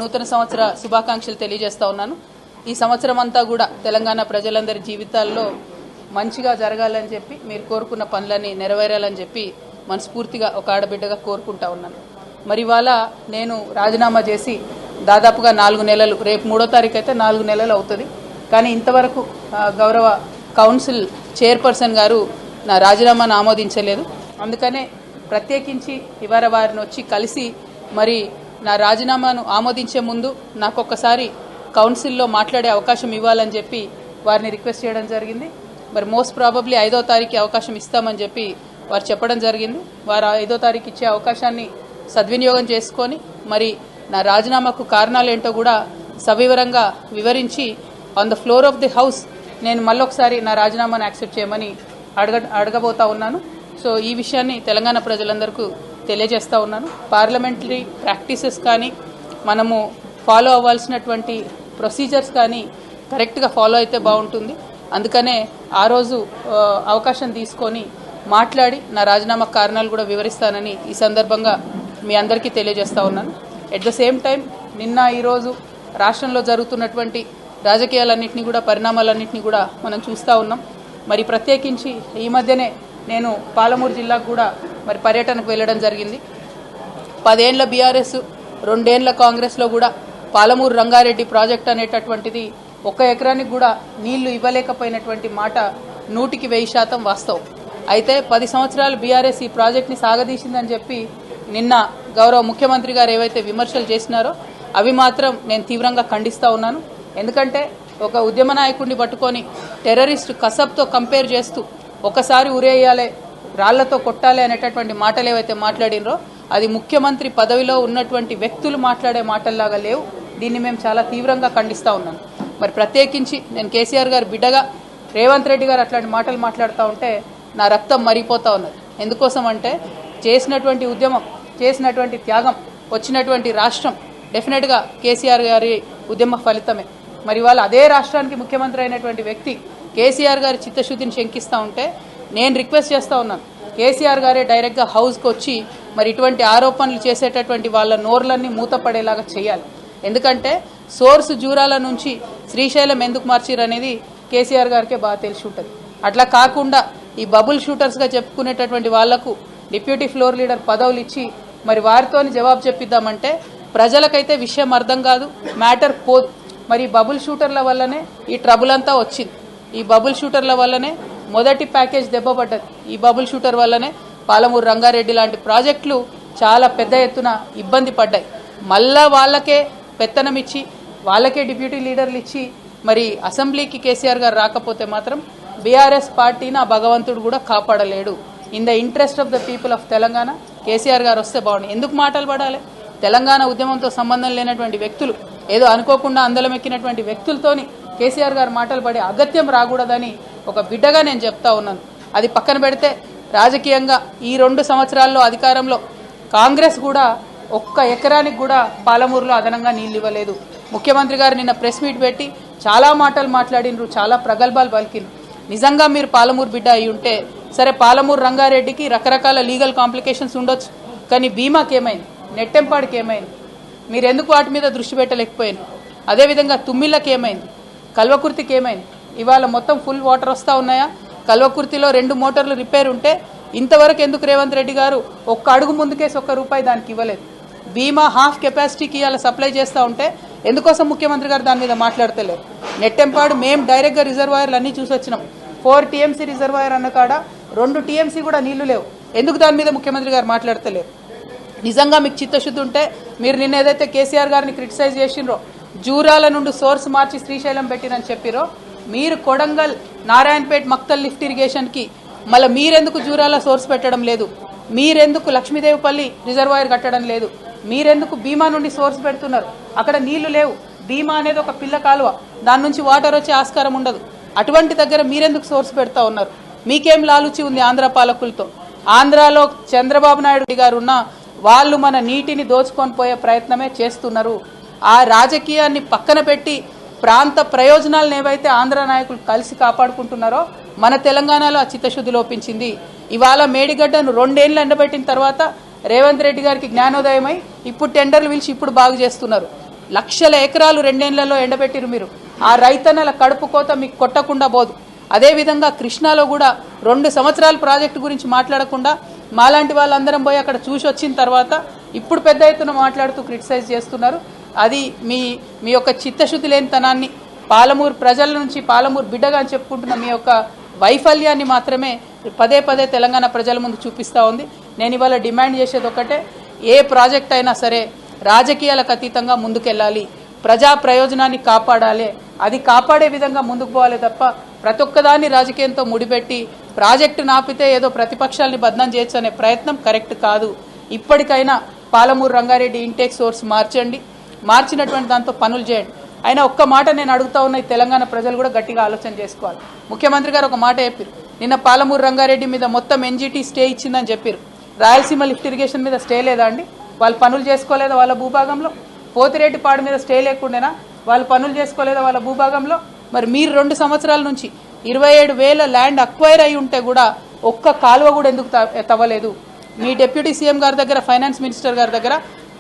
నూతన సంవత్సర శుభాకాంక్షలు తెలియజేస్తా ఉన్నాను. ఈ సంవత్సరం అంతా కూడా తెలంగాణ ప్రజలందరి జీవితాల్లో మంచిగా జరగాలని చెప్పి మీరు కోరుకున్న పనులన్నీ నెరవేరాలని చెప్పి మనస్ఫూర్తిగా ఒక ఆడబిడ్డగా కోరుకుంటా ఉన్నాను. మరి ఇవాళ నేను రాజీనామా చేసి దాదాపుగా 4 నెలలు, రేపు 3వ తారీఖు అయితే 4 నెలలు అవుతుంది. కానీ ఇంతవరకు గౌరవ కౌన్సిల్ చైర్పర్సన్ గారు నా రాజీనామాను ఆమోదించలేదు. అందుకనే ప్రత్యేకించి ఇవాళ వారిని వచ్చి కలిసి మరి నా రాజీనామాను ఆమోదించే ముందు నాకు ఒక్కసారి కౌన్సిల్లో మాట్లాడే అవకాశం ఇవ్వాలని చెప్పి వారిని రిక్వెస్ట్ చేయడం జరిగింది. మరి మోస్ట్ ప్రాబబ్లీ 5వ తారీఖు అవకాశం ఇస్తామని చెప్పి వారు చెప్పడం జరిగింది. వారు 5వ తారీఖు ఇచ్చే అవకాశాన్ని సద్వినియోగం చేసుకొని మరి నా రాజీనామాకు కారణాలు ఏంటో కూడా సవివరంగా వివరించి on the floor of the house నేను మళ్ళొకసారి నా రాజీనామాను యాక్సెప్ట్ చేయమని అడగబోతా ఉన్నాను. సో ఈ విషయాన్ని తెలంగాణ ప్రజలందరికీ తెలియజేస్తూ ఉన్నాను. పార్లమెంటరీ ప్రాక్టీసెస్ కానీ మనము ఫాలో అవ్వాల్సినటువంటి ప్రొసీజర్స్ కానీ కరెక్ట్గా ఫాలో అయితే బాగుంటుంది. అందుకనే ఆ రోజు అవకాశం తీసుకొని మాట్లాడి నా రాజీనామా కారణాలు కూడా వివరిస్తానని ఈ సందర్భంగా మీ అందరికీ తెలియజేస్తా ఉన్నాను. ఎట్ ద సేమ్ టైం నిన్న ఈరోజు రాష్ట్రంలో జరుగుతున్నటువంటి రాజకీయాలన్నింటినీ కూడా, పరిణామాలన్నింటినీ కూడా మనం చూస్తూ ఉన్నాం. మరి ప్రత్యేకించి ఈ మధ్యనే నేను పాలమూరు జిల్లాకు కూడా మరి పర్యటనకు వెళ్ళడం జరిగింది. 10 ఏళ్ల బీఆర్ఎస్, 2 ఏళ్ల కాంగ్రెస్లో కూడా పాలమూరు రంగారెడ్డి ప్రాజెక్ట్ అనేటటువంటిది 1 ఎకరానికి కూడా నీళ్లు ఇవ్వలేకపోయినటువంటి మాట 100% వాస్తవం. అయితే 10 సంవత్సరాలు బీఆర్ఎస్ ఈ ప్రాజెక్ట్ని సాగదీసిందని చెప్పి నిన్న గౌరవ ముఖ్యమంత్రి గారు ఏవైతే విమర్శలు చేసినారో అవి మాత్రం నేను తీవ్రంగా ఖండిస్తూ ఉన్నాను. ఎందుకంటే ఒక ఉద్యమ నాయకుడిని పట్టుకొని టెర్రరిస్ట్ కసబ్తో కంపేర్ చేస్తూ ఒకసారి ఉరేయాలి, రాళ్లతో కొట్టాలి అనేటటువంటి మాటలు ఏవైతే మాట్లాడినరో అది ముఖ్యమంత్రి పదవిలో ఉన్నటువంటి వ్యక్తులు మాట్లాడే మాటల్లాగా లేవు. దీన్ని మేము చాలా తీవ్రంగా ఖండిస్తూ ఉన్నాను. మరి ప్రత్యేకించి నేను కేసీఆర్ గారు బిడ్డగా రేవంత్ రెడ్డి గారు అట్లాంటి మాటలు మాట్లాడుతూ ఉంటే నా రక్తం మరిగిపోతూ ఉన్నది. ఎందుకోసం అంటే చేసినటువంటి ఉద్యమం, చేసినటువంటి త్యాగం, వచ్చినటువంటి రాష్ట్రం డెఫినెట్గా కేసీఆర్ గారి ఉద్యమ ఫలితమే. మరి వాళ్ళు అదే రాష్ట్రానికి ముఖ్యమంత్రి అయినటువంటి వ్యక్తి కేసీఆర్ గారి చిత్తశుద్ధిని శంకిస్తూ ఉంటే నేను రిక్వెస్ట్ చేస్తూ ఉన్నాను, కేసీఆర్ గారే డైరెక్ట్గా హౌస్కి వచ్చి మరి ఇటువంటి ఆరోపణలు చేసేటటువంటి వాళ్ళ నోర్లన్నీ మూతపడేలాగా చేయాలి. ఎందుకంటే సోర్స్ జూరాల నుంచి శ్రీశైలం ఎందుకు మార్చిరు అనేది కేసీఆర్ గారికే బాగా తెలిసి ఉంటుంది. అట్లా కాకుండా ఈ బబుల్ షూటర్స్గా చెప్పుకునేటటువంటి వాళ్లకు డిప్యూటీ ఫ్లోర్ లీడర్ పదవులు ఇచ్చి మరి వారితోని జవాబు చెప్పిద్దామంటే ప్రజలకైతే విషయం అర్థం కాదు, మ్యాటర్ పోదు. మరి బబుల్ షూటర్ల వల్లనే ఈ ట్రబుల్ అంతా వచ్చింది. ఈ బబుల్ షూటర్ల వల్లనే మొదటి ప్యాకేజ్ దెబ్బపడ్డది. ఈ బబుల్ షూటర్ వల్లనే పాలమూరు రంగారెడ్డి లాంటి ప్రాజెక్టులు చాలా పెద్ద ఎత్తున ఇబ్బంది పడ్డాయి. మళ్ళా వాళ్ళకే పెత్తనం ఇచ్చి, వాళ్ళకే డిప్యూటీ లీడర్లు ఇచ్చి మరి అసెంబ్లీకి కేసీఆర్ గారు రాకపోతే మాత్రం బీఆర్ఎస్ పార్టీని ఆ భగవంతుడు కూడా కాపాడలేడు. In the interest of the people of Telangana KCR గారు వస్తే బాగుంది. ఎందుకు మాటలు పడాలి? తెలంగాణ ఉద్యమంతో సంబంధం లేనటువంటి వ్యక్తులు, ఏదో అనుకోకుండా అందలం ఎక్కినటువంటి వ్యక్తులతోని కేసీఆర్ గారు మాటలు పడే అగత్యం రాకూడదని ఒక బిడ్డగా నేను చెప్తా ఉన్నాను. అది పక్కన పెడితే రాజకీయంగా ఈ 2 సంవత్సరాల్లో అధికారంలో కాంగ్రెస్ కూడా 1 ఎకరానికి కూడా పాలమూరులో అదనంగా నీళ్ళు ఇవ్వలేదు. ముఖ్యమంత్రి గారు నిన్న ప్రెస్ మీట్ పెట్టి చాలా మాటలు మాట్లాడినరు, చాలా ప్రగల్భాలు పలికినరు. నిజంగా మీరు పాలమూరు బిడ్డ అయి ఉంటే సరే, పాలమూరు రంగారెడ్డికి రకరకాల లీగల్ కాంప్లికేషన్స్ ఉండొచ్చు, కానీ బీమాకి ఏమైంది, నెట్టెంపాడికి ఏమైంది, మీరు ఎందుకు వాటి మీద దృష్టి పెట్టలేకపోయారు? అదేవిధంగా తుమ్మిళ్ళకి ఏమైంది, కల్వకుర్తికి ఏమైంది? ఇవాళ మొత్తం ఫుల్ వాటర్ వస్తూ ఉన్నాయా? కల్వకుర్తిలో 2 మోటార్లు రిపేర్ ఉంటే ఇంతవరకు ఎందుకు రేవంత్ రెడ్డి గారు 1 అడుగు ముందుకేసి 1 రూపాయి దానికి ఇవ్వలేదు? బీమా హాఫ్ కెపాసిటీకి ఇవాళ సప్లై చేస్తూ ఉంటే ఎందుకోసం ముఖ్యమంత్రి గారు దాని మీద మాట్లాడతలేరు? నెట్టెంపాడు మేము డైరెక్ట్గా రిజర్వాయర్లు అన్నీ చూసి వచ్చినాం. 4 TMC రిజర్వాయర్ అన్న కాడ 2 TMC కూడా నీళ్లు లేవు. ఎందుకు దాని మీద ముఖ్యమంత్రి గారు మాట్లాడతలేరు? నిజంగా మీకు చిత్తశుద్ధి ఉంటే మీరు నిన్న ఏదైతే కేసీఆర్ గారిని క్రిటిసైజ్ చేసినరో, జూరాల నుండి సోర్స్ మార్చి శ్రీశైలం పెట్టిరని చెప్పిరో, మీరు కొడంగల్, నారాయణపేట్, మక్తల్ లిఫ్ట్ ఇరిగేషన్కి మళ్ళీ మీరెందుకు జూరాల సోర్స్ పెట్టడం లేదు? మీరెందుకు లక్ష్మీదేవిపల్లి రిజర్వాయర్ కట్టడం లేదు? మీరెందుకు భీమా నుండి సోర్స్ పెడుతున్నారు? అక్కడ నీళ్లు లేవు. భీమా అనేది ఒక పిల్ల కాలువ, దాని నుంచి వాటర్ వచ్చే ఆస్కారం ఉండదు. అటువంటి దగ్గర మీరెందుకు సోర్స్ పెడతా ఉన్నారు? మీకేం లాలుచి ఉంది ఆంధ్ర పాలకులతో? ఆంధ్రాలో చంద్రబాబు నాయుడు గారు ఉన్న వాళ్ళు మన నీటిని దోచుకొని పోయే ప్రయత్నమే చేస్తున్నారు. ఆ రాజకీయాన్ని పక్కన పెట్టి ప్రాంత ప్రయోజనాలను ఏవైతే ఆంధ్ర నాయకులు కలిసి కాపాడుకుంటున్నారో మన తెలంగాణలో ఆ చిత్తశుద్ధి లోపించింది. ఇవాళ మేడిగడ్డను 2 ఏళ్లు ఎండబెట్టిన తర్వాత రేవంత్ రెడ్డి గారికి జ్ఞానోదయమై ఇప్పుడు టెండర్లు పిలిచి ఇప్పుడు బాగు చేస్తున్నారు. లక్షల ఎకరాలు 2 ఏళ్లలో ఎండబెట్టిరు మీరు. ఆ రైతన్నల కడుపు కోత మీకు కొట్టకుండా పోదు. అదేవిధంగా కృష్ణాలో కూడా 2 సంవత్సరాల ప్రాజెక్టు గురించి మాట్లాడకుండా మాలాంటి వాళ్ళందరం పోయి అక్కడ చూసి వచ్చిన తర్వాత ఇప్పుడు పెద్ద ఎత్తున మాట్లాడుతూ క్రిటిసైజ్ చేస్తున్నారు. అది మీ యొక్క చిత్తశుద్ధి లేనితనాన్ని, పాలమూరు ప్రజల నుంచి పాలమూరు బిడ్డగా అని చెప్పుకుంటున్న మీ యొక్క వైఫల్యాన్ని మాత్రమే పదే పదే తెలంగాణ ప్రజల ముందు చూపిస్తూ ఉంది. నేను ఇవాళ డిమాండ్ చేసేది ఒకటే, ఏ ప్రాజెక్ట్ అయినా సరే రాజకీయాలకు అతీతంగా ముందుకెళ్ళాలి, ప్రజా ప్రయోజనాన్ని కాపాడాలి. అది కాపాడే విధంగా ముందుకు పోవాలి తప్ప ప్రతి ఒక్కదాన్ని రాజకీయంతో ముడిపెట్టి ప్రాజెక్టు నాపితే ఏదో ప్రతిపక్షాలని బదనాం చేయొచ్చు అనే ప్రయత్నం కరెక్ట్ కాదు. ఇప్పటికైనా పాలమూరు రంగారెడ్డి ఇంటేక్ సోర్స్ మార్చండి, మార్చినటువంటి దాంతో పనులు చేయండి. అయినా ఒక్క మాట నేను అడుగుతా ఉన్న తెలంగాణ ప్రజలు కూడా గట్టిగా ఆలోచన చేసుకోవాలి. ముఖ్యమంత్రి గారు ఒక మాట చెప్పారు, నిన్న పాలమూరు రంగారెడ్డి మీద మొత్తం ఎన్జిటి స్టే ఇచ్చిందని చెప్పారు. రాయలసీమ లిఫ్ట్ ఇరిగేషన్ మీద స్టే లేదా అండి? వాళ్ళు పనులు చేసుకోలేదా వాళ్ళ భూభాగంలో? పోతిరెడ్డిపాడు మీద స్టే లేకుండేనా? వాళ్ళు పనులు చేసుకోలేదా వాళ్ళ భూభాగంలో? మరి మీరు 2 సంవత్సరాల నుంచి 27,000 ల్యాండ్ అక్వైర్ అయి ఉంటే కూడా ఒక్క కాలువ కూడా ఎందుకు తవ్వలేదు? మీ డిప్యూటీ సీఎం గారి దగ్గర, ఫైనాన్స్ మినిస్టర్ గారి దగ్గర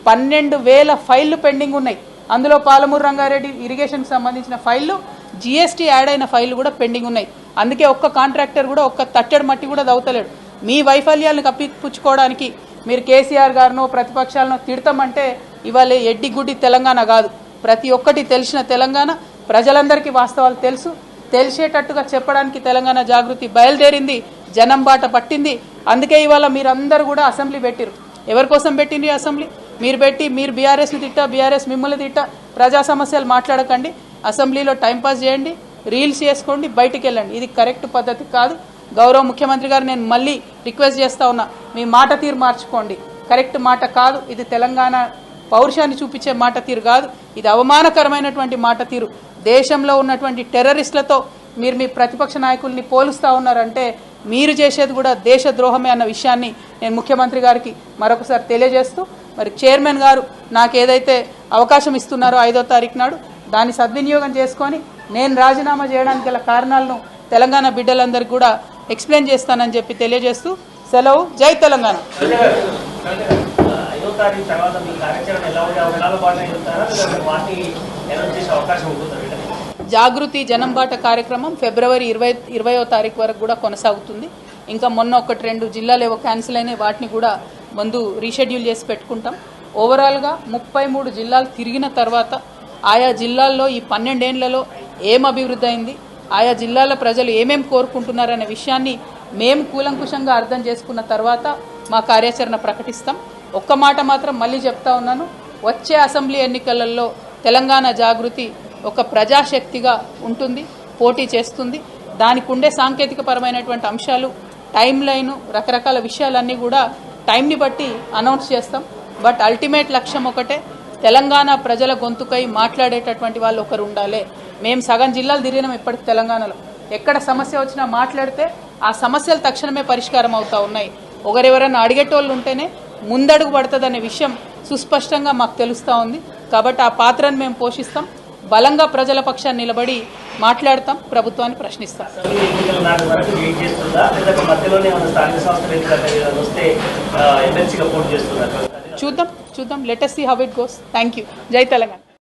12,000 ఫైళ్లు పెండింగ్ ఉన్నాయి. అందులో పాలమూరు రంగారెడ్డి ఇరిగేషన్కి సంబంధించిన ఫైళ్లు, జీఎస్టీ యాడ్ అయిన ఫైళ్లు కూడా పెండింగ్ ఉన్నాయి. అందుకే ఒక్క కాంట్రాక్టర్ కూడా ఒక్క తట్టెడు మట్టి కూడా దవ్వుతలేడు. మీ వైఫల్యాలను కప్పిపుచ్చుకోవడానికి మీరు కేసీఆర్ గారినో ప్రతిపక్షాలను తిడతామంటే ఇవాళ ఎడ్డి గుడ్డి తెలంగాణ కాదు, ప్రతి ఒక్కటి తెలిసిన తెలంగాణ. ప్రజలందరికీ వాస్తవాలు తెలుసు, తెలిసేటట్టుగా చెప్పడానికి తెలంగాణ జాగృతి బయలుదేరింది, జనం బాట పట్టింది. అందుకే ఇవాళ మీరందరూ కూడా అసెంబ్లీ పెట్టిరు. ఎవరి కోసం పెట్టింది అసెంబ్లీ? మీరు పెట్టి మీరు బీఆర్ఎస్ని తిట్టా, బీఆర్ఎస్ మిమ్మల్ని తిట్టా, ప్రజా సమస్యలు మాట్లాడకండి, అసెంబ్లీలో టైంపాస్ చేయండి, రీల్స్ చేసుకోండి, బయటికి వెళ్ళండి. ఇది కరెక్ట్ పద్ధతి కాదు. గౌరవ ముఖ్యమంత్రి గారు నేను మళ్ళీ రిక్వెస్ట్ చేస్తా ఉన్నా, మీ మాట తీరు మార్చుకోండి. కరెక్ట్ మాట కాదు ఇది, తెలంగాణ పౌరుషాన్ని చూపించే మాట తీరు కాదు, ఇది అవమానకరమైనటువంటి మాట తీరు. దేశంలో ఉన్నటువంటి టెర్రరిస్టులతో మీరు మీ ప్రతిపక్ష నాయకుల్ని పోలుస్తూ ఉన్నారంటే మీరు చేసేది కూడా దేశద్రోహమే అన్న విషయాన్ని నేను ముఖ్యమంత్రి గారికి మరొకసారి తెలియజేస్తూ, మరి చైర్మన్ గారు నాకు ఏదైతే అవకాశం ఇస్తున్నారో 5వ తారీఖు నాడు దాన్ని సద్వినియోగం చేసుకొని నేను రాజీనామా చేయడానికి గల కారణాలను తెలంగాణ బిడ్డలందరికీ కూడా ఎక్స్ప్లెయిన్ చేస్తానని చెప్పి తెలియజేస్తూ సెలవు. జై తెలంగాణ. జాగృతి జనం బాట కార్యక్రమం ఫిబ్రవరి 20వ తారీఖు వరకు కూడా కొనసాగుతుంది. ఇంకా మొన్న 1-2 జిల్లాలు ఏవో క్యాన్సిల్ అయినాయి, వాటిని కూడా ముందు రీషెడ్యూల్ చేసి పెట్టుకుంటాం. ఓవరాల్గా 33 జిల్లాలు తిరిగిన తర్వాత ఆయా జిల్లాల్లో ఈ 12 ఏళ్లలో ఏం అభివృద్ధి అయింది, ఆయా జిల్లాల ప్రజలు ఏమేం కోరుకుంటున్నారనే విషయాన్ని మేము కూలంకుషంగా అర్థం చేసుకున్న తర్వాత మా కార్యాచరణ ప్రకటిస్తాం. ఒక్క మాట మాత్రం మళ్ళీ చెప్తా ఉన్నాను, వచ్చే అసెంబ్లీ ఎన్నికలలో తెలంగాణ జాగృతి ఒక ప్రజాశక్తిగా ఉంటుంది, పోటీ చేస్తుంది. దానికి ఉండే సాంకేతికపరమైనటువంటి అంశాలు, టైం లైను, రకరకాల విషయాలన్నీ కూడా టైంని బట్టి అనౌన్స్ చేస్తాం. బట్ అల్టిమేట్ లక్ష్యం ఒకటే, తెలంగాణ ప్రజల గొంతుకై మాట్లాడేటటువంటి వాళ్ళు ఒకరు ఉండాలి. మేము సగం జిల్లాలు తిరిగినాం ఇప్పటికి తెలంగాణలో. ఎక్కడ సమస్య వచ్చినా మాట్లాడితే ఆ సమస్యలు తక్షణమే పరిష్కారం అవుతూ ఉన్నాయి. ఒకరెవరైనా అడిగేటోళ్ళు ఉంటేనే ముందడుగు పడుతుందనే విషయం సుస్పష్టంగా మాకు తెలుస్తూ ఉంది. కాబట్టి ఆ పాత్రను మేము పోషిస్తాం, బలంగా ప్రజల పక్షాన్ని నిలబడి మాట్లాడతాం, ప్రభుత్వాన్ని ప్రశ్నిస్తాం. చూద్దాం. Let us see how it goes. Thank you. జై తెలంగాణ.